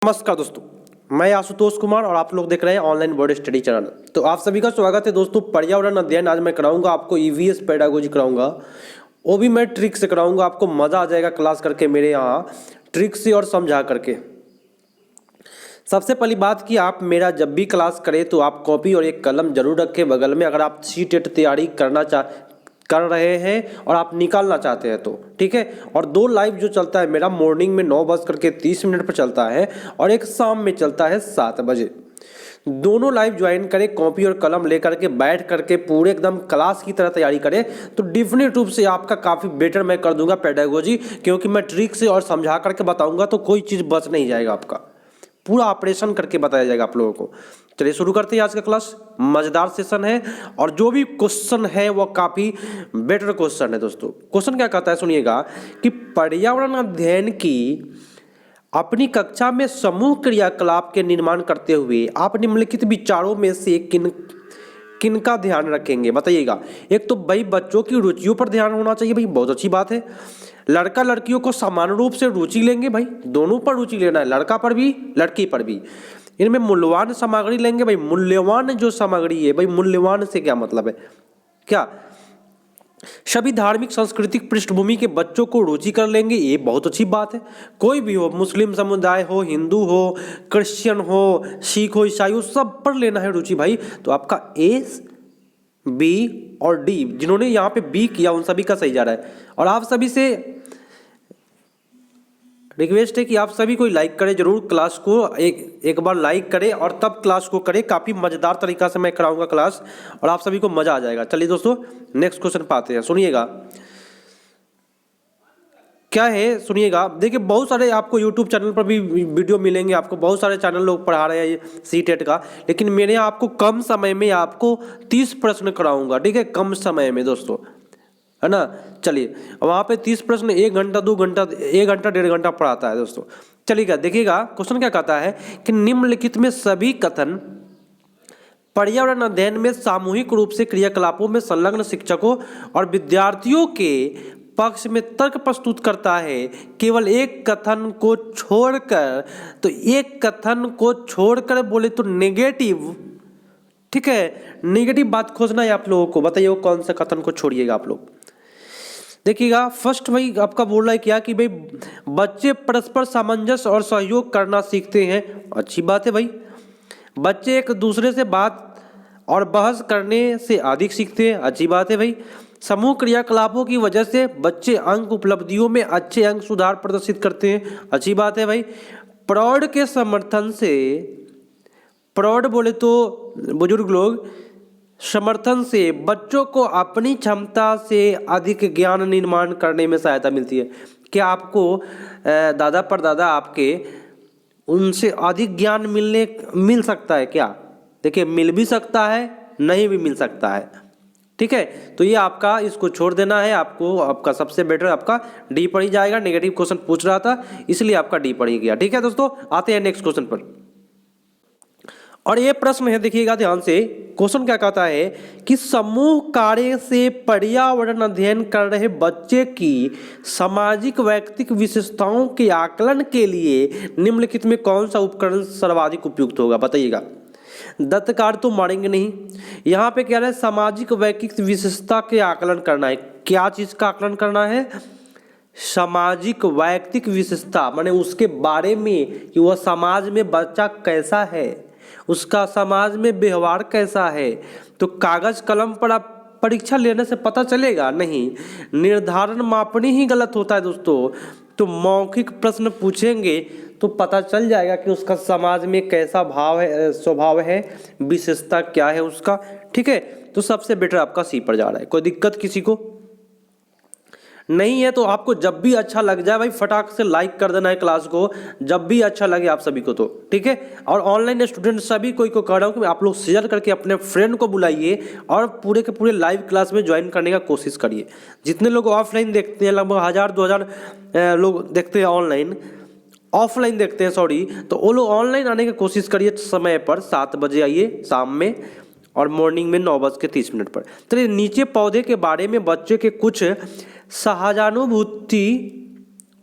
नमस्कार दोस्तों, मैं आशुतोष कुमार और आप लोग देख रहे हैं ऑनलाइन बोर्ड स्टडी चैनल। तो आप सभी का स्वागत है दोस्तों। पर्यावरण अध्ययन आज मैं कराऊंगा आपको, ईवीएस पेडागोजी कराऊंगा, वो भी मैं ट्रिक से कराऊंगा। आपको मज़ा आ जाएगा क्लास करके मेरे यहाँ, ट्रिक से और समझा करके। सबसे पहली बात कि आप मेरा जब भी क्लास करें तो आप कॉपी और एक कलम जरूर रखें बगल में, अगर आप सीटेट तैयारी कर रहे हैं और आप निकालना चाहते हैं तो ठीक है। और 2 लाइव जो चलता है मेरा, मॉर्निंग में 9:30 पर चलता है और एक शाम में चलता है 7 बजे। दोनों लाइव ज्वाइन करें, कॉपी और कलम लेकर के बैठ करके पूरे एकदम क्लास की तरह तैयारी करें तो डेफिनेट रूप से आपका काफ़ी बेटर मैं कर दूंगा पेडागोजी, क्योंकि मैं ट्रिक से और समझा करके बताऊंगा तो कोई चीज़ बच नहीं जाएगा, आपका पूरा ऑपरेशन करके बताया जाएगा आप लोगों को। चलिए शुरू करते हैं आज का क्लास। मज़ेदार सेशन है और जो भी क्वेश्चन है वो काफ़ी बेटर क्वेश्चन है दोस्तों। क्वेश्चन क्या कहता है सुनिएगा कि पर्यावरण अध्ययन की अपनी कक्षा में समूह क्रियाकलाप के निर्माण करते हुए आप निम्नलिखित विचारों में से किन का ध्यान रखेंगे, बताइएगा। एक तो भाई बच्चों की रुचियों पर ध्यान होना चाहिए, भाई बहुत अच्छी बात है। लड़का लड़कियों को समान रूप से रुचि लेंगे, भाई दोनों पर रुचि लेना है, लड़का पर भी लड़की पर भी। इनमें मूल्यवान सामग्री लेंगे, भाई मूल्यवान जो सामग्री है, भाई मूल्यवान से क्या मतलब है, क्या सभी धार्मिक सांस्कृतिक पृष्ठभूमि के बच्चों को रुचि कर लेंगे, ये बहुत अच्छी बात है। कोई भी हो, मुस्लिम समुदाय हो, हिंदू हो, क्रिश्चियन हो, सिख हो, ईसाई हो, सब पर लेना है रुचि भाई। तो आपका ए, बी और डी, जिन्होंने यहाँ पे बी किया उन सभी का सही जा रहा है। और आप सभी से रिक्वेस्ट है कि आप सभी कोई लाइक करें जरूर, क्लास को एक बार लाइक करें और तब क्लास को करें। काफ़ी मज़ेदार तरीका से मैं कराऊंगा क्लास और आप सभी को मज़ा आ जाएगा। चलिए दोस्तों नेक्स्ट क्वेश्चन पाते हैं, सुनिएगा क्या है, सुनिएगा। देखिए बहुत सारे आपको यूट्यूब चैनल पर भी वीडियो मिलेंगे, आपको बहुत सारे चैनल लोग पढ़ा रहे हैं ये सीटेट का, लेकिन मैंने आपको कम समय में आपको 30 प्रश्न कराऊंगा, ठीक है, कम समय में दोस्तों, है ना। चलिए वहाँ पे 30 प्रश्न 1 घंटा 2 घंटा 1 घंटा 1.5 घंटा पढ़ाता है दोस्तों। चलिएगा देखिएगा क्वेश्चन क्या कहता है कि निम्नलिखित में सभी कथन पर्यावरण अध्ययन में सामूहिक रूप से क्रियाकलापों में संलग्न शिक्षकों और विद्यार्थियों के पक्ष में तर्क प्रस्तुत करता है। केवल एक कथन को छोड़कर, तो एक कथन को छोड़कर बोले तो नेगेटिव, ठीक है, नेगेटिव बात खोजना है आप लोगों को। बताइए वो कौन सा कथन को छोड़िएगा आप लोग। देखिएगा फर्स्ट भाई आपका बोल रहा है क्या कि भाई बच्चे परस्पर सामंजस्य और सहयोग करना सीखते हैं, अच्छी बात है भाई। बच्चे एक दूसरे से बात और बहस करने से अधिक सीखते हैं, अच्छी बात है भाई। समूह क्रियाकलापों की वजह से बच्चे अंक उपलब्धियों में अच्छे अंक सुधार प्रदर्शित करते हैं, अच्छी बात है भाई। प्रौढ़ के समर्थन से, प्रौढ़ बोले तो बुजुर्ग लोग, समर्थन से बच्चों को अपनी क्षमता से अधिक ज्ञान निर्माण करने में सहायता मिलती है। क्या आपको दादा परदादा आपके उनसे अधिक ज्ञान मिल सकता है क्या? देखिए मिल भी सकता है, नहीं भी मिल सकता है, ठीक है। तो ये आपका इसको छोड़ देना है आपको, आपका सबसे बेटर आपका डी पर ही जाएगा। नेगेटिव क्वेश्चन पूछ रहा था इसलिए आपका डी पर ही गया, ठीक है दोस्तों। आते हैं नेक्स्ट क्वेश्चन पर, और ये प्रश्न है, देखिएगा ध्यान से। क्वेश्चन क्या कहता है कि समूह कार्य से पर्यावरण अध्ययन कर रहे बच्चे की सामाजिक वैयक्तिक विशेषताओं के आकलन के लिए निम्नलिखित में कौन सा उपकरण सर्वाधिक उपयुक्त होगा, बताइएगा। दत्तकार तो मारेंगे नहीं, यहाँ पे कह रहे हैं सामाजिक वैयक्तिक विशेषता के आकलन करना है। क्या चीज का आकलन करना है? सामाजिक वैयक्तिक विशेषता, माने उसके बारे में कि वह समाज में बच्चा कैसा है, उसका समाज में व्यवहार कैसा है। तो कागज कलम पर आप परीक्षा लेने से पता चलेगा नहीं, निर्धारण मापनी ही गलत होता है दोस्तों। तो मौखिक प्रश्न पूछेंगे तो पता चल जाएगा कि उसका समाज में कैसा भाव है, स्वभाव है, विशेषता क्या है उसका, ठीक है। तो सबसे बेटर आपका सी पर जा रहा है। कोई दिक्कत किसी को नहीं है तो आपको जब भी अच्छा लग जाए भाई फटाक से लाइक कर देना है क्लास को, जब भी अच्छा लगे आप सभी को, तो ठीक है। और ऑनलाइन स्टूडेंट सभी कोई को कह रहा हूँ कि आप लोग शेयर करके अपने फ्रेंड को बुलाइए और पूरे के पूरे लाइव क्लास में ज्वाइन करने का कोशिश करिए। जितने लोग ऑफलाइन देखते हैं, लगभग 1000-2000 लोग देखते हैं ऑफलाइन देखते हैं सॉरी, तो वो लोग ऑनलाइन आने की कोशिश करिए। समय पर 7 बजे आइए शाम में, और मॉर्निंग में 9:30 पर। चलिए नीचे पौधे के बारे में बच्चे के कुछ सहानुभूति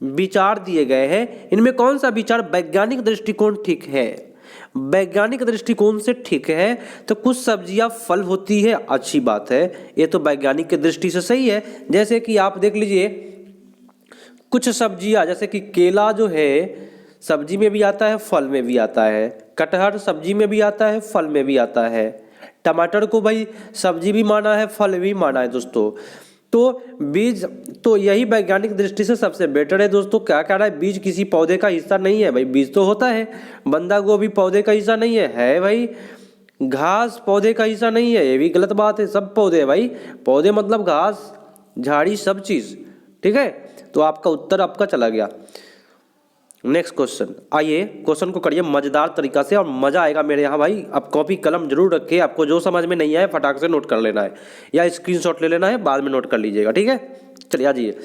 विचार दिए गए हैं, इनमें कौन सा विचार वैज्ञानिक दृष्टिकोण ठीक है? वैज्ञानिक दृष्टिकोण से ठीक है तो कुछ सब्जियां फल होती है, अच्छी बात है, ये तो वैज्ञानिक की दृष्टि से सही है। जैसे कि आप देख लीजिए कुछ सब्जियां, जैसे कि केला जो है सब्जी में भी आता है, फल में भी आता है, कटहल सब्जी में भी आता है, फल में भी आता है, टमाटर को भाई सब्जी भी माना है, फल भी माना है दोस्तों। तो बीज तो यही वैज्ञानिक दृष्टि से सबसे बेटर है दोस्तों। क्या कह रहा है, बीज किसी पौधे का हिस्सा नहीं है भाई, बीज तो होता है। बंदा गोभी पौधे का हिस्सा नहीं है भाई। घास पौधे का हिस्सा नहीं है, ये भी गलत बात है। सब पौधे है भाई, पौधे मतलब घास झाड़ी सब चीज, ठीक है। तो आपका उत्तर आपका चला गया। नेक्स्ट क्वेश्चन, आइए क्वेश्चन को करिए मजेदार तरीका से और मजा आएगा मेरे यहाँ भाई। आप कॉपी कलम जरूर रखिए, आपको जो समझ में नहीं आए फटाक से नोट कर लेना है या स्क्रीनशॉट ले लेना है, बाद में नोट कर लीजिएगा, ठीक है। चलिए आ जाइए।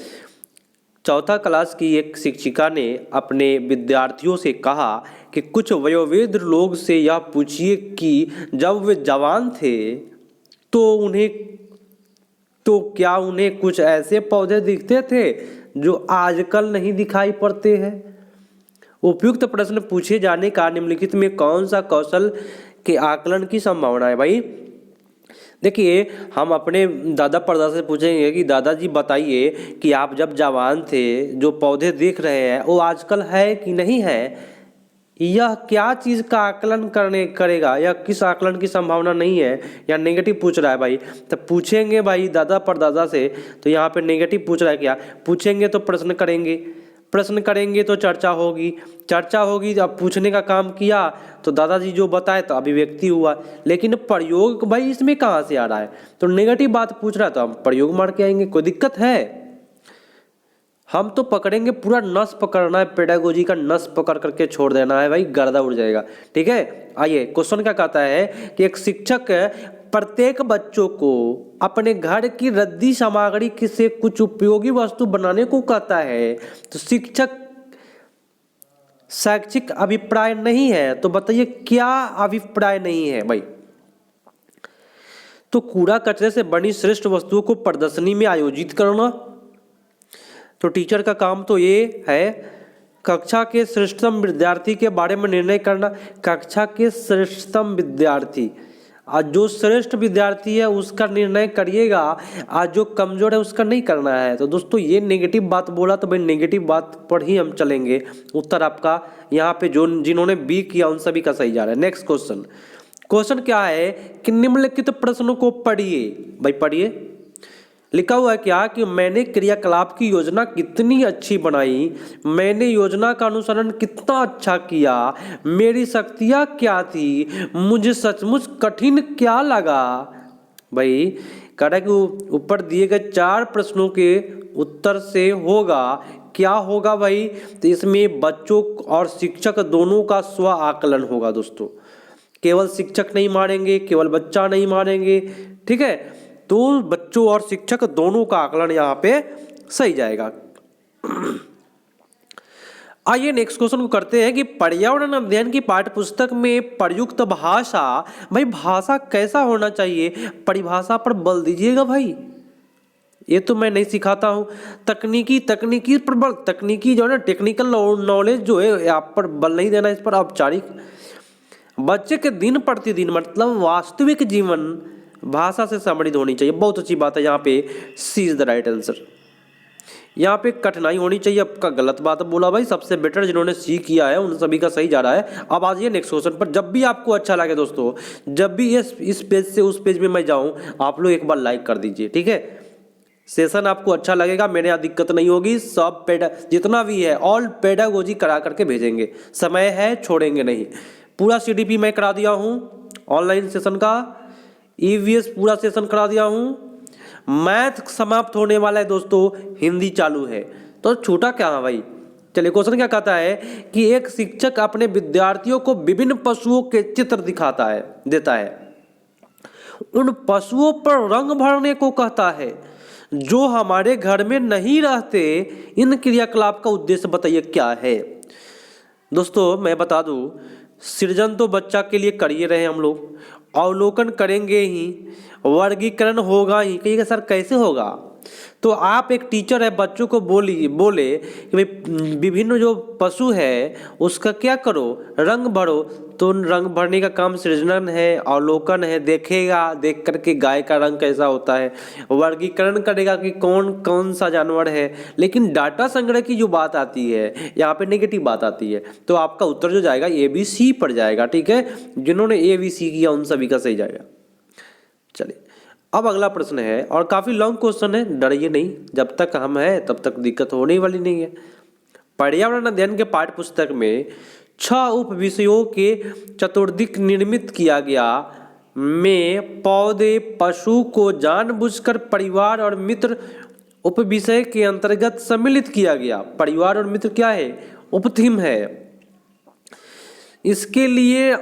चौथा क्लास की एक शिक्षिका ने अपने विद्यार्थियों से कहा कि कुछ वयोवृद्ध लोग से यह पूछिए कि जब वे जवान थे तो क्या उन्हें कुछ ऐसे पौधे दिखते थे जो आजकल नहीं दिखाई पड़ते हैं। उपयुक्त प्रश्न पूछे जाने का निम्नलिखित में कौन सा कौशल के आकलन की संभावना है। भाई देखिए, हम अपने दादा परदादा से पूछेंगे कि दादाजी बताइए कि आप जब जवान थे जो पौधे देख रहे हैं वो आजकल है कि नहीं है। यह क्या चीज़ का आकलन करेगा, या किस आकलन की संभावना नहीं है, या नेगेटिव पूछ रहा है भाई। तो पूछेंगे भाई दादा परदादा से, तो यहाँ पे नेगेटिव पूछ रहा है। क्या पूछेंगे तो प्रश्न करेंगे तो चर्चा होगी। अब पूछने का काम किया तो दादाजी जो बताए तो अभिव्यक्ति हुआ, लेकिन प्रयोग भाई इसमें कहाँ से आ रहा है। तो नेगेटिव बात पूछ रहा है तो हम प्रयोग मार के आएंगे, कोई दिक्कत है। हम तो पकड़ेंगे, पूरा नस पकड़ना है, पेडागोजी का नस पकड़ करके छोड़ देना है भाई, गर्दा उड़ जाएगा, ठीक है। आइए क्वेश्चन क्या कहता है कि एक शिक्षक प्रत्येक बच्चों को अपने घर की रद्दी सामग्री से कुछ उपयोगी वस्तु बनाने को कहता है। तो शिक्षक शैक्षिक अभिप्राय नहीं है, तो बताइए क्या अभिप्राय नहीं है भाई। तो कूड़ा कचरे से बनी श्रेष्ठ वस्तुओं को प्रदर्शनी में आयोजित करना। तो टीचर का काम तो ये है कक्षा के श्रेष्ठतम विद्यार्थी के बारे में निर्णय करना। कक्षा के श्रेष्ठतम विद्यार्थी, आज जो श्रेष्ठ विद्यार्थी है उसका निर्णय करिएगा, आज जो कमजोर है उसका नहीं करना है। तो दोस्तों ये नेगेटिव बात बोला, तो भाई नेगेटिव बात पर ही हम चलेंगे। उत्तर आपका यहाँ पे जो जिन्होंने बी किया उन सभी का सही जा रहा है। नेक्स्ट क्वेश्चन क्या है कि निम्नलिखित प्रश्नों को पढ़िए। भाई पढ़िए, लिखा हुआ है क्या कि मैंने क्रियाकलाप की योजना कितनी अच्छी बनाई, मैंने योजना का अनुसरण कितना अच्छा किया, मेरी शक्तियाँ क्या थी, मुझे सचमुच कठिन क्या लगा। भाई कह रहा है कि ऊपर दिए गए 4 प्रश्नों के उत्तर से होगा क्या होगा भाई। तो इसमें बच्चों और शिक्षक दोनों का स्व आकलन होगा दोस्तों। केवल शिक्षक नहीं मारेंगे, केवल बच्चा नहीं मारेंगे, ठीक है। तो बच्चों और शिक्षक दोनों का आकलन यहाँ पे सही जाएगा। आइए नेक्स्ट क्वेश्चन को करते हैं कि पर्यावरण अध्ययन की पाठ्य पुस्तक में प्रयुक्त भाषा, भाई भाषा कैसा होना चाहिए, परिभाषा पर बल दीजिएगा भाई। ये तो मैं नहीं सिखाता हूँ। तकनीकी पर बल, तकनीकी जो है ना, टेक्निकल नॉलेज जो है आप पर बल नहीं देना, इस पर औपचारिक। बच्चे के दिन प्रतिदिन मतलब वास्तविक जीवन भाषा से समृद्ध होनी चाहिए। बहुत अच्छी बात है, यहाँ पे सी इज द राइट आंसर। यहाँ पे कठिनाई होनी चाहिए, आपका गलत बात बोला भाई। सबसे बेटर जिन्होंने सी किया है उन सभी का सही जा रहा है। अब आ जाइए नेक्स्ट क्वेश्चन पर। जब भी आपको अच्छा लगे दोस्तों, जब भी इस पेज से उस पेज में मैं जाऊँ, आप लोग एक बार लाइक कर दीजिए, ठीक है। सेशन आपको अच्छा लगेगा, मेरे यहाँ दिक्कत नहीं होगी। सब जितना भी है ऑल पेडागोजी करा करके भेजेंगे, समय है छोड़ेंगे नहीं। पूरा CDP मैं करा दिया हूँ ऑनलाइन सेशन का, EVS पूरा सेशन करा दिया हूँ। मैथ समाप्त होने वाला है दोस्तों, हिंदी चालू है, तो छोटा क्या है भाई। चलिए क्वेश्चन क्या कहता है कि एक शिक्षक अपने विद्यार्थियों को विभिन्न पशुओं के चित्र देता है, उन पशुओं पर रंग भरने को कहता है जो हमारे घर में नहीं रहते। इन क्रियाकलाप का उद्देश्य बताइए क्या है। दोस्तों मैं बता दूं, सृजन तो बच्चा के लिए कर ही रहे हैं हम लोग, अवलोकन करेंगे ही, वर्गीकरण होगा ही। कहिएगा सर कैसे होगा, तो आप एक टीचर है, बच्चों को बोले कि भाई विभिन्न जो पशु है उसका क्या करो, रंग भरो। तो रंग भरने का काम सृजन है, अवलोकन है, देखेगा, देख करके गाय का रंग कैसा होता है, वर्गीकरण करेगा कि कौन कौन सा जानवर है। लेकिन डाटा संग्रह की जो बात आती है, यहाँ पे नेगेटिव बात आती है, तो आपका उत्तर जो जाएगा ABC पर जाएगा। ठीक है, जिन्होंने ABC किया उन सभी का सही जाएगा। चलिए अब अगला प्रश्न है, और काफी लॉन्ग क्वेश्चन है, डरिए नहीं, जब तक हम हैं तब तक दिक्कत होने वाली नहीं है। पर्यावरण अध्ययन के पाठ्य पुस्तक में 6 उप विषयों के चतुर्दिक निर्मित किया गया में पौधे पशु को जानबूझकर परिवार और मित्र उप विषय के अंतर्गत सम्मिलित किया गया। परिवार और मित्र क्या है, उपथीम है। इसके लिए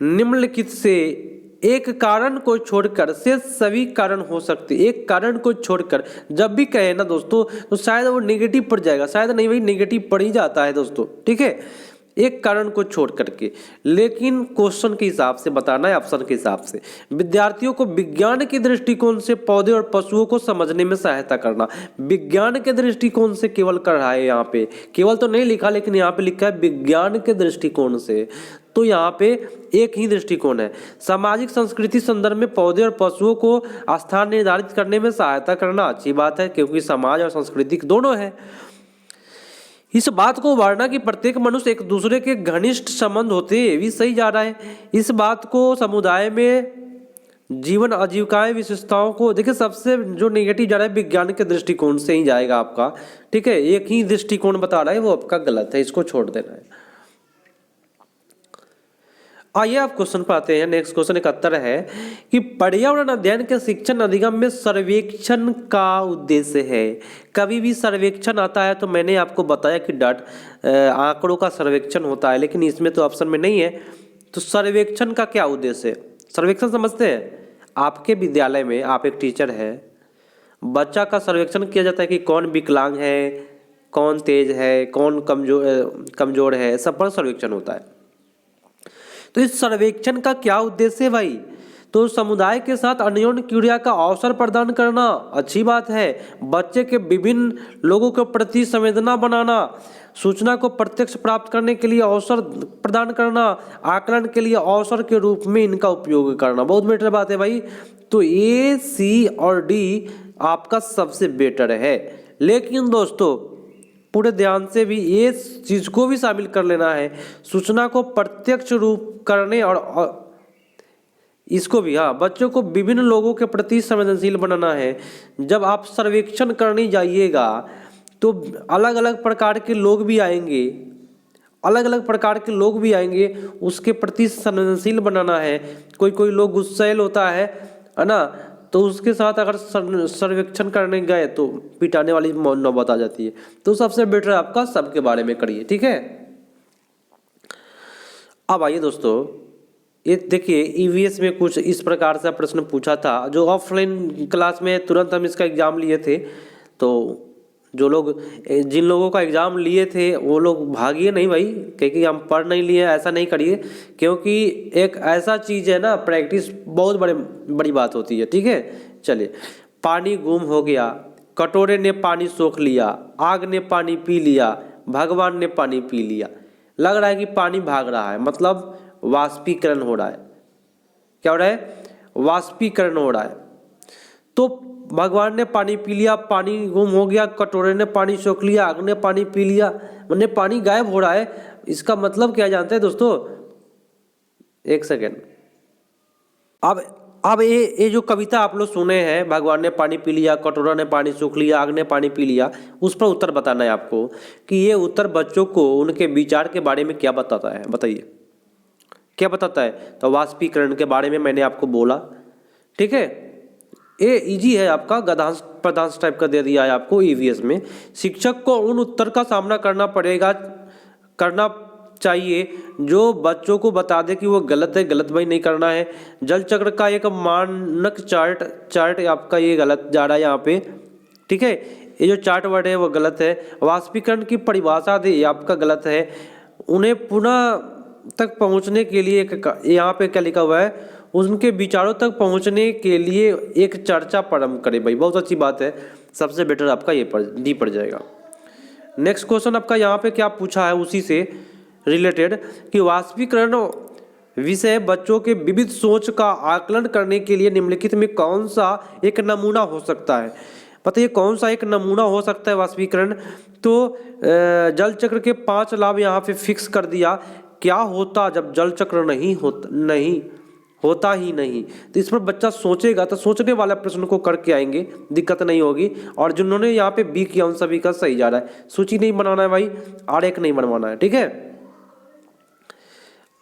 निम्नलिखित से एक कारण को छोड़कर से सभी कारण हो सकते। एक कारण को छोड़कर जब भी कहे ना दोस्तों तो शायद वो नेगेटिव पड़ जाएगा, शायद नहीं भाई नेगेटिव पड़ ही जाता है दोस्तों। ठीक है, एक कारण को छोड़ करके, लेकिन क्वेश्चन के हिसाब से बताना है, ऑप्शन के हिसाब से। विद्यार्थियों को विज्ञान के दृष्टिकोण से पौधे और पशुओं को समझने में सहायता करना। विज्ञान के दृष्टिकोण से केवल कर रहा है, यहाँ पे केवल तो नहीं लिखा, लेकिन यहाँ पे लिखा है विज्ञान के दृष्टिकोण से, तो यहाँ पे एक ही दृष्टिकोण है। सामाजिक संस्कृति संदर्भ में पौधे और पशुओं को स्थान निर्धारित करने में सहायता करना, अच्छी बात है, क्योंकि समाज और संस्कृति दोनों है। इस बात को उभारना कि प्रत्येक मनुष्य एक दूसरे के घनिष्ठ संबंध होते हैं, भी सही जा रहा है। इस बात को समुदाय में जीवन आजीविकाएं विशेषताओं को, देखिए सबसे जो नेगेटिव जा रहा है विज्ञान के दृष्टिकोण से ही जाएगा आपका। ठीक है, एक ही दृष्टिकोण बता रहा है, वो आपका गलत है, इसको छोड़ देना है। आइए आप क्वेश्चन पर आते हैं। नेक्स्ट क्वेश्चन 71 है कि पर्यावरण अध्ययन के शिक्षण अधिगम में सर्वेक्षण का उद्देश्य है। कभी भी सर्वेक्षण आता है तो मैंने आपको बताया कि आंकड़ों का सर्वेक्षण होता है, लेकिन इसमें तो ऑप्शन में नहीं है। तो सर्वेक्षण का क्या उद्देश्य है? सर्वेक्षण समझते हैं, आपके विद्यालय में आप एक टीचर है, बच्चा का सर्वेक्षण किया जाता है कि कौन विकलांग है, कौन तेज है, कौन कमजोर है, सब पर सर्वेक्षण होता है। तो इस सर्वेक्षण का क्या उद्देश्य है भाई? तो समुदाय के साथ अन्योन्य क्रिया का अवसर प्रदान करना, अच्छी बात है। बच्चे के विभिन्न लोगों के प्रति संवेदना बनाना, सूचना को प्रत्यक्ष प्राप्त करने के लिए अवसर प्रदान करना, आकलन के लिए अवसर के रूप में इनका उपयोग करना, बहुत बेटर बात है भाई। तो A, C और D आपका सबसे बेटर है। लेकिन दोस्तों पूरे ध्यान से भी ये चीज को भी शामिल कर लेना है, सूचना को प्रत्यक्ष रूप करने और इसको भी, हाँ, बच्चों को विभिन्न लोगों के प्रति संवेदनशील बनाना है। जब आप सर्वेक्षण करने जाइएगा तो अलग अलग प्रकार के लोग भी आएंगे, अलग अलग प्रकार के लोग भी आएंगे, उसके प्रति संवेदनशील बनाना है। कोई कोई लोग गुस्सैल होता है ना, तो उसके साथ अगर सर्वेक्षण करने गए तो पिटाने वाली नौबत आ जाती है। तो सबसे बेटर आपका सबके बारे में करिए। ठीक है, अब आइए दोस्तों, ये देखिए EVS में कुछ इस प्रकार से प्रश्न पूछा था, जो ऑफलाइन क्लास में तुरंत हम इसका एग्जाम लिए थे। तो जो लोग, जिन लोगों का एग्जाम लिए थे वो लोग भागिए नहीं भाई, क्योंकि हम पढ़ नहीं लिए, ऐसा नहीं करिए, क्योंकि एक ऐसा चीज़ है ना, प्रैक्टिस बहुत बड़ी बात होती है। ठीक है, चलिए, पानी गुम हो गया, कटोरे ने पानी सोख लिया, आग ने पानी पी लिया, भगवान ने पानी पी लिया। लग रहा है कि पानी भाग रहा है, मतलब वाष्पीकरण हो रहा है। क्या हो रहा है? वाष्पीकरण हो रहा है। तो भगवान ने पानी पी लिया, पानी गुम हो गया, कटोरे ने पानी सोख लिया, आग ने पानी पी लिया, मतलब पानी गायब हो रहा है। इसका मतलब क्या जानते हैं दोस्तों? एक सेकेंड, अब ये जो कविता आप लोग सुने हैं, भगवान ने पानी पी लिया, कटोरा ने पानी सोख लिया, आग ने पानी पी लिया, उस पर उत्तर बताना है आपको कि ये उत्तर बच्चों को उनके विचार के बारे में क्या बताता है। बताइए क्या बताता है? तो वाष्पीकरण के बारे में मैंने आपको बोला। ठीक है, ये इजी है आपका, गद्यांश पदांश टाइप का दे दिया है आपको EVS में। शिक्षक को उन उत्तर का सामना करना चाहिए जो बच्चों को बता दे कि वो गलत है। गलत भाई नहीं करना है। जल चक्र का एक मानक चार्ट आपका ये गलत जा रहा है यहाँ पे। ठीक है, ये जो चार्ट वर्ड है वो गलत है। वाष्पीकरण की परिभाषा दे आपका गलत है। उन्हें पुनः तक पहुंचने के लिए यहाँ पे क्या लिखा हुआ है, उनके विचारों तक पहुंचने के लिए एक चर्चा प्रारंभ करें। भाई बहुत अच्छी बात है, सबसे बेटर आपका ये डी पड़ जाएगा। नेक्स्ट क्वेश्चन आपका यहाँ पे क्या पूछा है उसी से रिलेटेड कि वाष्पीकरण विषय बच्चों के विविध सोच का आकलन करने के लिए निम्नलिखित में कौन सा एक नमूना हो सकता है। बताइए कौन सा एक नमूना हो सकता है वाष्पीकरण। तो जल चक्र के 5 लाभ यहाँ पे फिक्स कर दिया। क्या होता जब जल चक्र नहीं होता ही नहीं, तो इस पर बच्चा सोचेगा तो सोचने वाला प्रश्न को करके आएंगे, दिक्कत नहीं होगी। और जिन्होंने यहाँ पे बी किया उन सभी का सही जा रहा है। सूची नहीं बनाना है भाई, आरेख नहीं बनवाना है, ठीक है।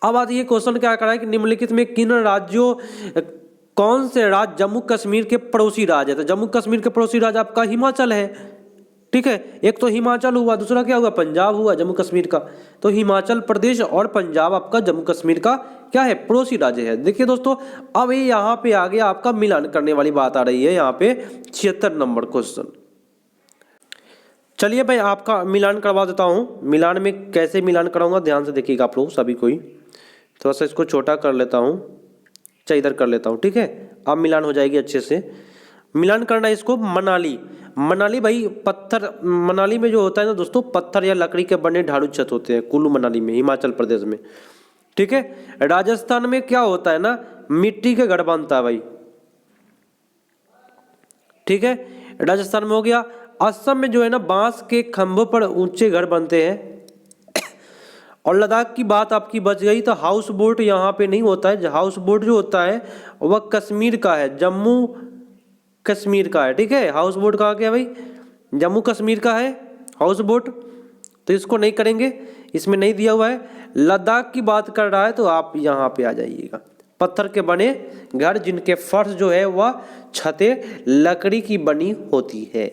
अब आज ये क्वेश्चन क्या कर रहा है कि निम्नलिखित में किन राज्यों, कौन से राज्य जम्मू कश्मीर के पड़ोसी राज्य है। तो जम्मू कश्मीर के पड़ोसी राज्य आपका हिमाचल है, ठीक है। एक तो हिमाचल हुआ, दूसरा क्या हुआ, पंजाब हुआ जम्मू कश्मीर का। तो हिमाचल प्रदेश और पंजाब आपका जम्मू कश्मीर का क्या है, पड़ोसी राज्य है। देखिए दोस्तों, अब ये यहाँ पे आ गया आपका मिलान करने वाली बात आ रही है यहाँ पे 76 नंबर क्वेश्चन। चलिए भाई आपका मिलान करवा देता हूँ। मिलान में कैसे मिलान कराऊंगा ध्यान से देखिएगा आप लोग सभी कोई। थोड़ा सा इसको छोटा कर लेता हूँ, चाहे इधर कर लेता हूँ, ठीक है। अब मिलान हो जाएगी अच्छे से। मिलान करना है इसको मनाली भाई पत्थर, मनाली में जो होता है ना दोस्तों, पत्थर या लकड़ी के बने ढालू छत होते हैं कुल्लू मनाली में, हिमाचल प्रदेश में, ठीक है। राजस्थान में क्या होता है ना, मिट्टी के घर बनता है भाई, ठीक है, राजस्थान में हो गया। असम में जो है ना बांस के खंभों पर ऊंचे घर बनते हैं। और लद्दाख की बात आपकी बच गई, तो हाउस बोट यहाँ पे नहीं होता है। हाउस बोट जो होता है वह कश्मीर का है, जम्मू कश्मीर का है, ठीक है। हाउस बोट कहाँ क्या भाई, जम्मू कश्मीर का है हाउस बोट, तो इसको नहीं करेंगे, इसमें नहीं दिया हुआ है। लद्दाख की बात कर रहा है तो आप यहाँ पे आ जाइएगा। पत्थर के बने घर जिनके फर्श जो है वह छतें लकड़ी की बनी होती है,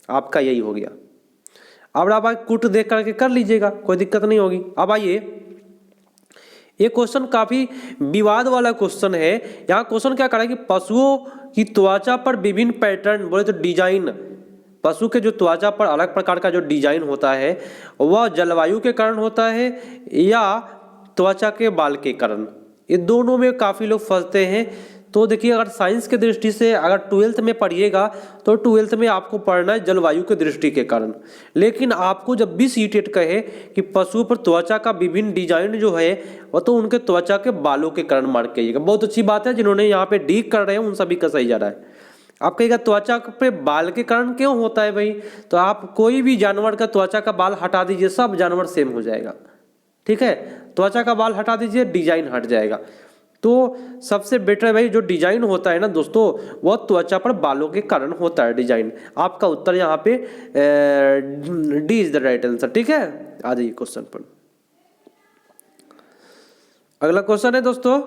आपका यही हो गया। अब आप कुट देख करके कर लीजिएगा, कोई दिक्कत नहीं होगी। अब आइए, ये क्वेश्चन काफी विवाद वाला क्वेश्चन है। यहाँ क्वेश्चन क्या कर रहा है कि पशुओं की त्वचा पर विभिन्न पैटर्न, बोले तो डिजाइन, पशु के जो त्वचा पर अलग प्रकार का जो डिजाइन होता है वह जलवायु के कारण होता है या त्वचा के बाल के कारण। ये दोनों में काफी लोग फंसते हैं। तो देखिए, अगर साइंस के दृष्टि से अगर 12th में पढ़िएगा तो 12th में आपको पढ़ना है जलवायु के दृष्टि के कारण। लेकिन आपको जब भी सीटेट कहे कि पशुओं पर त्वचा का विभिन्न डिजाइन जो है वह तो उनके त्वचा के बालों के कारण मार्क कीजिएगा। बहुत अच्छी बात है, जिन्होंने यहाँ पे डी कर रहे हैं उन सभी का सही जा रहा है। आप कहिएगा त्वचा पे बाल के कारण क्यों होता है भाई, तो आप कोई भी जानवर का त्वचा का बाल हटा दीजिए, सब जानवर सेम हो जाएगा, ठीक है। त्वचा का बाल हटा दीजिए, डिजाइन हट जाएगा। तो सबसे बेटर है भाई जो डिजाइन होता है ना दोस्तों, वह त्वचा पर बालों के कारण होता है डिजाइन। आपका उत्तर यहाँ पे D is the right answer, ठीक है। आ जाइए क्वेश्चन पर। अगला क्वेश्चन है दोस्तों,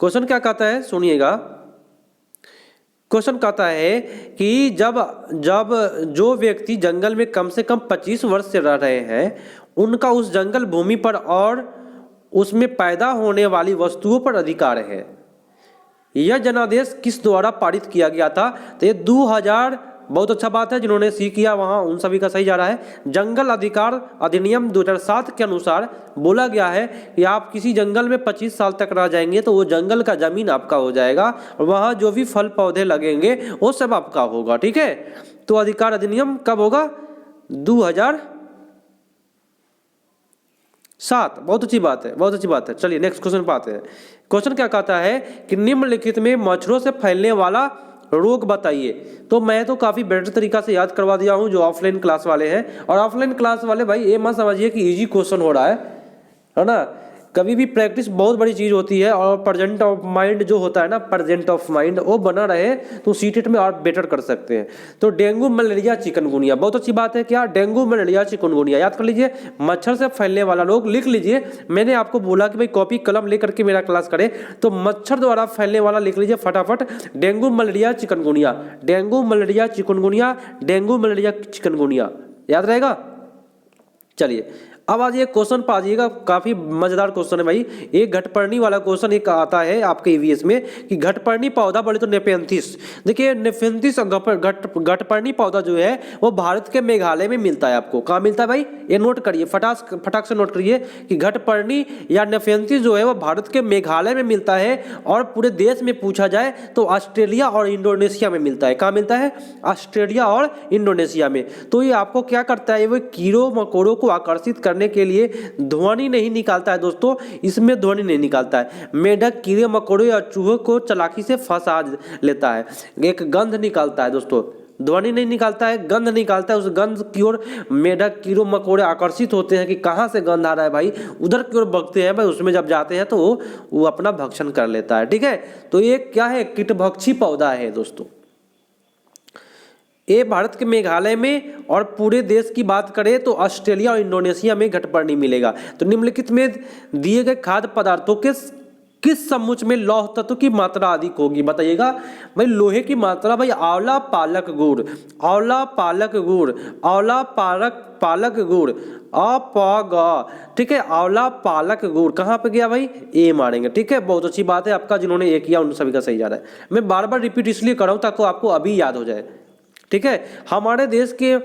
क्वेश्चन क्या कहता है सुनिएगा। क्वेश्चन कहता है कि जब जो व्यक्ति जंगल में कम से कम 25 वर्ष से रह रहे हैं उनका उस जंगल भूमि पर और उसमें पैदा होने वाली वस्तुओं पर अधिकार है। यह जनादेश किस द्वारा पारित किया गया था, तो ये 2000, बहुत अच्छा बात है, जिन्होंने सी किया वहां उन सभी का सही जा रहा है। जंगल अधिकार अधिनियम 2007 के अनुसार बोला गया है कि आप किसी जंगल में 25 साल तक रह जाएंगे तो वो जंगल का जमीन आपका हो जाएगा और वहां जो भी फल पौधे लगेंगे वो सब आपका होगा, ठीक है। तो अधिकार अधिनियम कब होगा, 2007। बहुत अच्छी बात है, बहुत अच्छी बात है। चलिए नेक्स्ट क्वेश्चन पे आते हैं। क्वेश्चन क्या कहता है कि निम्नलिखित में मच्छरों से फैलने वाला रोग बताइए। तो मैं तो काफी बेटर तरीका से याद करवा दिया हूं जो ऑफलाइन क्लास वाले हैं। और ऑफलाइन क्लास वाले भाई ये मत समझिए कि इजी क्वेश्चन हो रहा है ना। कभी भी प्रैक्टिस बहुत बड़ी चीज होती है और प्रेजेंट ऑफ माइंड जो होता है ना, प्रेजेंट ऑफ माइंड वो बना रहे तो सीटेट में और बेटर कर सकते हैं। तो डेंगू मलेरिया चिकनगुनिया, बहुत अच्छी बात है। क्या, डेंगू मलेरिया चिकनगुनिया याद कर लीजिए। मच्छर से फैलने वाला रोग लिख लीजिए। मैंने आपको बोला कि भाई कॉपी कलम लेकर के मेरा क्लास करें, तो मच्छर द्वारा फैलने वाला लिख लीजिए फटाफट, dengue malaria chikungunya, dengue malaria chikungunya, dengue malaria chikungunya, याद रहेगा। चलिए अब आज ये क्वेश्चन पाजिएगा, काफी मजेदार क्वेश्चन है भाई। एक घटपर्णी वाला क्वेश्चन एक आता है आपके ईवीएस में कि घटपर्णी पौधा बोले तो नेपेंथिस। देखिए नेपेंथिस घटपर्णी पौधा जो है वो भारत के मेघालय में मिलता है। आपको कहाँ मिलता है भाई, ये नोट करिए, फटाक से नोट करिए कि घटपर्णी या नेपेंथिस जो है वो भारत के मेघालय में मिलता है। और पूरे देश में पूछा जाए तो ऑस्ट्रेलिया और इंडोनेशिया में मिलता है। कहाँ मिलता है, ऑस्ट्रेलिया और इंडोनेशिया में। तो ये आपको क्या करता है, वो कीड़ों मकोड़ों को आकर्षित करने के लिए ध्वनि नहीं निकालता है दोस्तों, इसमें ध्वनि नहीं निकालता है। मेढक कीड़े मकोड़े या चूहों को चालाकी से फंसा लेता है, एक गंध निकालता है दोस्तों, ध्वनि नहीं निकालता है, गंध निकालता है। उस गंध की ओर मेढक कीड़े मकोड़े आकर्षित होते हैं कि कहाँ से गंध आ रहा है भाई, उधर की ओर भगते हैं भाई। उसमें जब जाते हैं तो वो अपना भक्षण कर लेता है। ठीक है, तो ये क्या है, कीटभक्षी पौधा है दोस्तों। ये भारत के मेघालय में और पूरे देश की बात करें तो ऑस्ट्रेलिया और इंडोनेशिया में घटपर्णी मिलेगा। तो निम्नलिखित में दिए गए खाद्य पदार्थों के किस समुच्चय में लौह तत्व की मात्रा अधिक होगी, बताइएगा भाई। लोहे की मात्रा भाई, आंवला पालक गुड़, आंवला पालक गुड़, आंवला पालक गुड़, ठीक है, आंवला पालक गुड़ कहाँ पे गया भाई, ए मारेंगे। ठीक है, बहुत अच्छी बात है आपका, जिन्होंने ए किया उन सभी का सही जा रहा है। मैं बार बार रिपीट इसलिए कर रहा हूँ ताकि आपको अभी याद हो जाए। ठीक है, हमारे देश के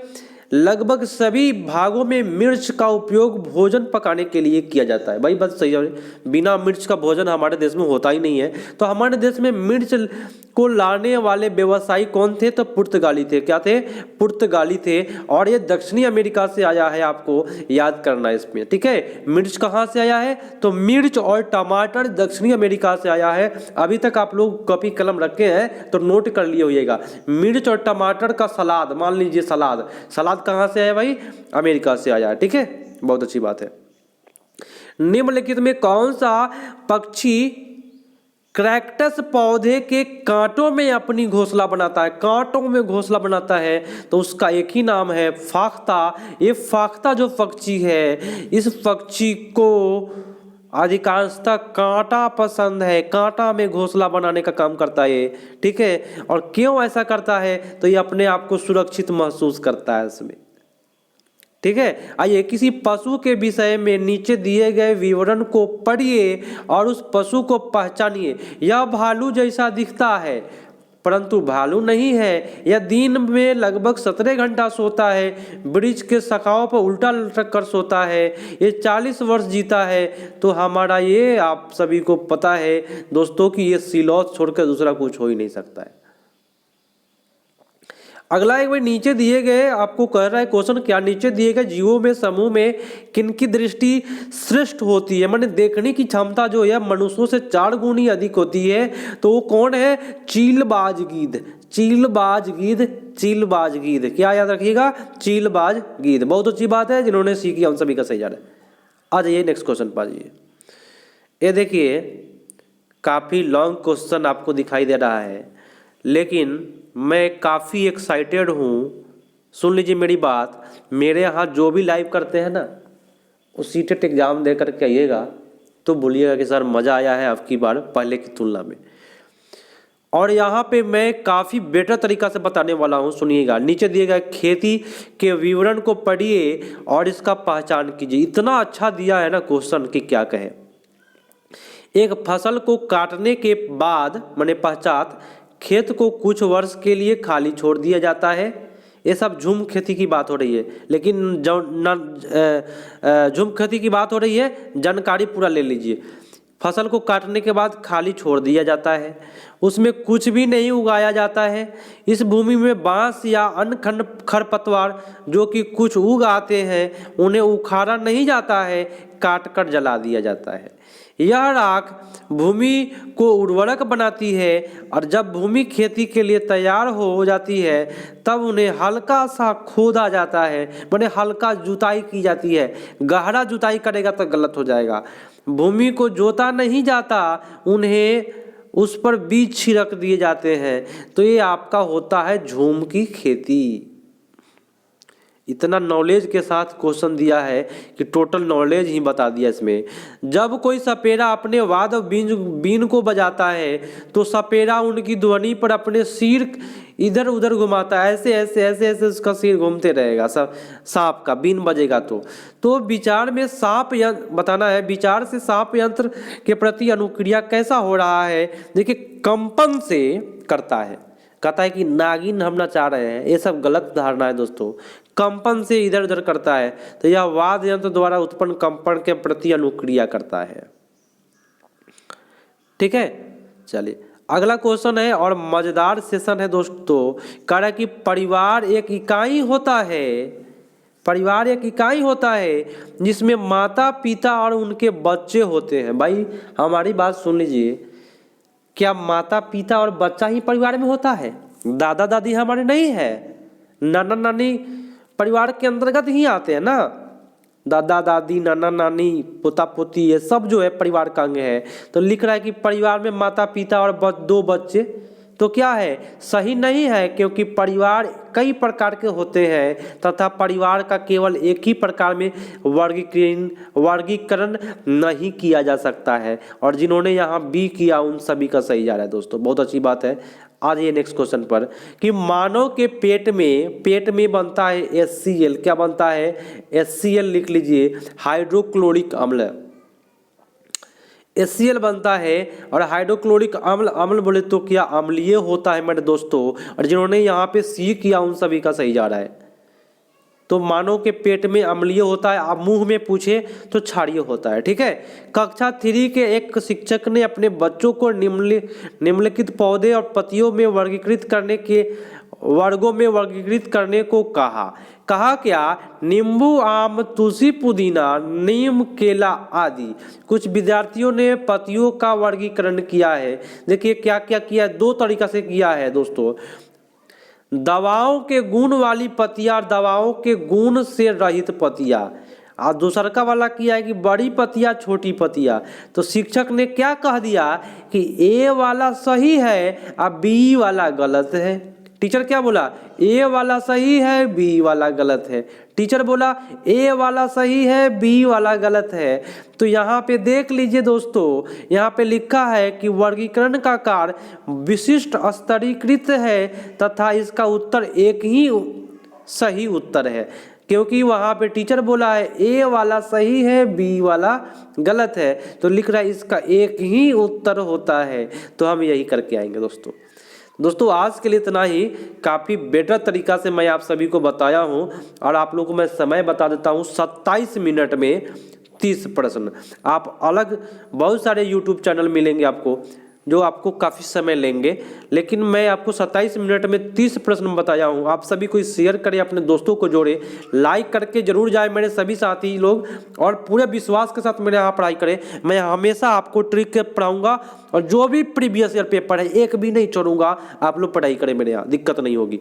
लगभग सभी भागों में मिर्च का उपयोग भोजन पकाने के लिए किया जाता है। भाई बात सही है, बिना मिर्च का भोजन हमारे देश में होता ही नहीं है। तो हमारे देश में मिर्च को लाने वाले व्यवसायी कौन थे, तो पुर्तगाली थे। क्या थे, पुर्तगाली थे। और ये दक्षिणी अमेरिका से आया है, आपको याद करना है इसमें। ठीक है, मिर्च कहाँ से आया है, तो मिर्च और टमाटर दक्षिणी अमेरिका से आया है। अभी तक आप लोग कॉपी कलम रखे हैं तो नोट कर लिए होइएगा। मिर्च और टमाटर का सलाद, मान लीजिए सलाद कहाँ से आया भाई, अमेरिका से आया है। ठीक है, बहुत अच्छी बात है। निम्नलिखित में कौन सा पक्षी क्रैक्टस पौधे के कांटों में अपनी घोंसला बनाता है, कांटों में घोंसला बनाता है, तो उसका एक ही नाम है फाख्ता। ये फाख्ता जो पक्षी है, इस पक्षी को अधिकांशतः कांटा पसंद है, कांटा में घोंसला बनाने का काम करता है। ठीक है, और क्यों ऐसा करता है, तो ये अपने आप को सुरक्षित महसूस करता है इसमें। ठीक है, आइए किसी पशु के विषय में नीचे दिए गए विवरण को पढ़िए और उस पशु को पहचानिए। यह भालू जैसा दिखता है परंतु भालू नहीं है। यह दिन में लगभग 17 घंटा सोता है, वृक्ष के शाखाओं पर उल्टा लटक कर सोता है। ये 40 वर्ष जीता है। तो हमारा ये आप सभी को पता है दोस्तों कि ये सिलौत छोड़कर दूसरा कुछ हो ही नहीं सकता है। अगला एक भाई, नीचे दिए गए आपको कह रहा है क्वेश्चन, क्या नीचे दिए गए जीवों में समूह में किनकी दृष्टि श्रेष्ठ होती है, माने देखने की क्षमता जो है मनुष्यों से 4 गुनी अधिक होती है। तो वो कौन है, चीलबाज गीध, चीलबाज गीध, चीलबाज गीध। क्या याद रखिएगा, चीलबाज गीध। बहुत अच्छी बात है, जिन्होंने सीखी हम सभी का सही जा रहा है। आ जाइए नेक्स्ट क्वेश्चन पर। आइए, ये देखिए काफी लॉन्ग क्वेश्चन आपको दिखाई दे रहा है, लेकिन मैं काफ़ी एक्साइटेड हूँ। सुन लीजिए मेरी बात, मेरे यहाँ जो भी लाइव करते हैं ना, वो सीटेट एग्ज़ाम दे करके आइएगा तो बोलिएगा कि सर मज़ा आया है आपकी बार पहले की तुलना में। और यहाँ पे मैं काफ़ी बेटर तरीका से बताने वाला हूँ, सुनिएगा। नीचे दिए गए खेती के विवरण को पढ़िए और इसका पहचान कीजिए। इतना अच्छा दिया है ना क्वेश्चन कि क्या कहे। एक फसल को काटने के बाद माने पश्चात खेत को कुछ वर्ष के लिए खाली छोड़ दिया जाता है। ये सब झूम खेती की बात हो रही है, लेकिन झूम खेती की बात हो रही है, जानकारी पूरा ले लीजिए। फसल को काटने के बाद खाली छोड़ दिया जाता है, उसमें कुछ भी नहीं उगाया जाता है। इस भूमि में बांस या अन्य खरपतवार जो कि कुछ उग आते हैं उन्हें उखाड़ा नहीं जाता है, काट कर जला दिया जाता है। यह राख भूमि को उर्वरक बनाती है और जब भूमि खेती के लिए तैयार हो जाती है तब उन्हें हल्का सा खोदा जाता है, माने हल्का जुताई की जाती है। गहरा जुताई करेगा तो गलत हो जाएगा। भूमि को जोता नहीं जाता, उन्हें उस पर बीज छिड़क दिए जाते हैं। तो ये आपका होता है झूम की खेती। इतना नॉलेज के साथ क्वेश्चन दिया है कि टोटल नॉलेज ही बता दिया इसमें। जब कोई सपेरा अपने वाद्य बीन को बजाता है तो सपेरा उनकी ध्वनि पर अपने सिर इधर उधर घुमाता है, ऐसे ऐसे ऐसे ऐसे उसका सिर घूमते रहेगा। सांप का बीन बजेगा तो विचार में सांप यंत्र बताना है, विचार से सांप यंत्र के प्रति अनुक्रिया कैसा हो रहा है। देखिए कंपन से करता है, कहता है कि नागिन हम नचा रहे हैं, ये सब गलत धारणा है दोस्तों। कंपन से इधर उधर करता है तो यह वाद्य यंत्र द्वारा उत्पन्न कंपन के प्रति अनुक्रिया करता है। ठीक है, चलिए अगला क्वेश्चन है और मजेदार सेशन है दोस्तों। कह रहा है कि परिवार एक इकाई होता है, परिवार एक इकाई होता है जिसमें माता पिता और उनके बच्चे होते हैं। भाई हमारी बात सुन लीजिए, क्या माता पिता और बच्चा ही परिवार में होता है? दादा दादी हमारे नहीं है, नाना नानी परिवार के अंतर्गत ही आते हैं ना। दादा दादी नाना नानी पोता पोती ये सब जो है परिवार का अंग है। तो लिख रहा है कि परिवार में माता पिता और दो बच्चे, तो क्या है? सही नहीं है, क्योंकि परिवार कई प्रकार के होते हैं तथा परिवार का केवल एक ही प्रकार में वर्गीकरण नहीं किया जा सकता है। और जिन्होंने यहाँ बी किया उन सभी का सही जा रहा है दोस्तों, बहुत अच्छी बात है। आज ये नेक्स्ट क्वेश्चन पर कि मानव के पेट में बनता है HCl, क्या बनता है? HCl लिख लीजिए, हाइड्रोक्लोरिक अम्ल। HCl बनता है और हाइड्रोक्लोरिक अम्ल बोले तो क्या अम्लीय होता है मेरे दोस्तों। और जिन्होंने यहाँ पे सी किया उन सभी का सही जा रहा है। तो मानव के पेट में अम्लीय होता है, आप मुंह में पूछे तो क्षारीय होता है। ठीक है, कक्षा 3 के एक शिक्षक ने अपने बच्चों को निम्नलिखित पौधे और पत्तियों में वर्गों में वर्गीकृत करने को कहा क्या? नींबू, आम, तुलसी, पुदीना, नीम, केला आदि। कुछ विद्यार्थियों ने पत्तियों का वर्गीकरण किया है। देखिए क्या क्या किया है, दो तरीका से किया है दोस्तों। दवाओं के गुण वाली पत्तियां, दवाओं के गुण से रहित पत्तियां। और दूसरा का वाला किया है कि बड़ी पत्तियां छोटी पत्तियां। तो शिक्षक ने क्या कह दिया कि ए वाला सही है और बी वाला गलत है। टीचर क्या बोला? ए वाला सही है, बी वाला गलत है। टीचर बोला ए वाला सही है, बी वाला गलत है। तो यहाँ पे देख लीजिए दोस्तों, यहाँ पे लिखा है कि वर्गीकरण का कार्य विशिष्ट स्तरीकृत है तथा इसका उत्तर एक ही सही उत्तर है, क्योंकि वहाँ पे टीचर बोला है ए वाला सही है, बी वाला गलत है। तो लिख रहा है इसका एक ही उत्तर होता है। तो हम यही करके आएंगे दोस्तों आज के लिए इतना ही। काफ़ी बेटर तरीका से मैं आप सभी को बताया हूं और आप लोगों को मैं समय बता देता हूं, 27 मिनट में 30 प्रश्न। आप अलग बहुत सारे यूट्यूब चैनल मिलेंगे आपको जो आपको काफ़ी समय लेंगे, लेकिन मैं आपको 27 मिनट में 30 प्रश्न बताया हूं। आप सभी को शेयर करें, अपने दोस्तों को जोड़े, लाइक करके जरूर जाए मेरे सभी साथी लोग, और पूरे विश्वास के साथ मेरे यहाँ पढ़ाई करें। मैं हमेशा आपको ट्रिक पढ़ाऊंगा और जो भी प्रीवियस ईयर पेपर है एक भी नहीं छोड़ूंगा। आप लोग पढ़ाई करें, मेरे यहाँ दिक्कत नहीं होगी।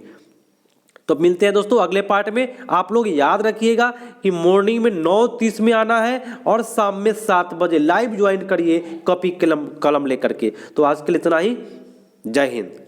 तो मिलते हैं दोस्तों अगले पार्ट में। आप लोग याद रखिएगा कि मॉर्निंग में 9:30 में आना है और शाम में 7 बजे लाइव ज्वाइन करिए कॉपी कलम लेकर के। तो आज के लिए इतना ही, जय हिंद।